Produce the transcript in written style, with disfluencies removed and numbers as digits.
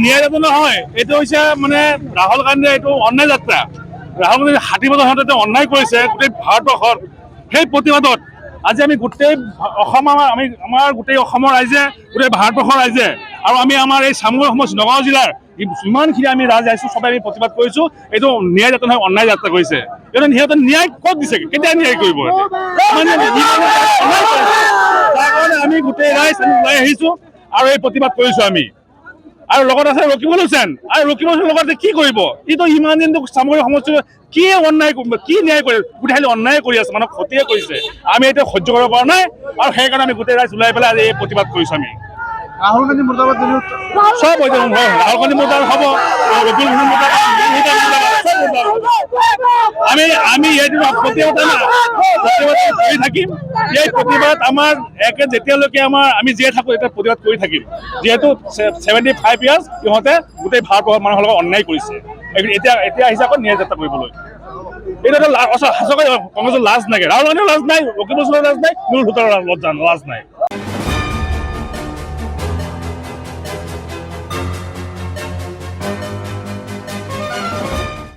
ন্যায় যাত্ৰা নহয়, এইটো হৈছে মানে ৰাহুল গান্ধীয়ে এইটো অন্যায় যাত্ৰা। ৰাহুল গান্ধী 60 বছৰ হওঁতে অন্যায় কৰিছে গোটেই ভাৰতবৰ্ষত। সেই প্ৰতিবাদত আজি আমি গোটেই অসম আমাৰ গোটেই অসমৰ ৰাইজে, গোটেই ভাৰতবৰ্ষৰ ৰাইজে আৰু আমি আমাৰ এই চামগুৰি সমষ্টি নগাঁও জিলাৰ যিমানখিনি আমি ৰাইজ আহিছোঁ চবে আমি প্ৰতিবাদ কৰিছোঁ। এইটো ন্যায় যাত্ৰা নহয়, অন্যায় যাত্ৰা কৰিছে। সিহঁতে ন্যায় ক'ত দিছে, কেতিয়া ন্যায় কৰিব? তাৰ কাৰণে আমি গোটেই ৰাইজ ওলাই আহিছোঁ আৰু এই প্ৰতিবাদ কৰিছোঁ আমি। আৰু লগত আছে ৰকিবুল হুছেইন, আৰু ৰকিবুল হুছেইনৰ লগতে কি কৰিব? ইটো ইমান দিনটো চামগুৰি সমষ্টিৰ কি অন্যায়, কি ন্যায় কৰে? গোটেই অন্যায় কৰি আছে, মানুহক ক্ষতিয়ে কৰিছে। আমি এতিয়া সহ্য কৰিব পৰা নাই আৰু সেইকাৰণে আমি গোটেই ৰাইজ ওলাই পেলাই আজি এই প্ৰতিবাদ কৰিছোঁ আমি। ৰাহুল গান্ধী মুৰ্দাবাদ সব ৰাহুল গান্ধী মুৰ্দাবাদ হব, ৰকিবুল হুছেইন মুৰ্দাবাদ, আমি এইটো প্ৰতিবাদ কৰি থাকিম। এই প্ৰতিবাদ আমাৰ যেতিয়ালৈকে আমি জীয়াই থাকোঁ এতিয়া প্ৰতিবাদ কৰি থাকিম। যিহেতু 75 ইয়াৰ্ছ সিহঁতে গোটেই ভাৰতবৰ্ষৰ মানুহৰ লগত অন্যায় কৰিছে। এতিয়া আহিছে আকৌ ন্যায় যাত্ৰা কৰিবলৈ। এইটো সঁচাকৈ কংগ্ৰেছৰ লাজ নাই, ৰাহুল গান্ধীৰ লাজ নাই, ৰকিবুল হুছেইনৰ লাজ নাই, নুৰুল হুদাৰ লাজ নাই।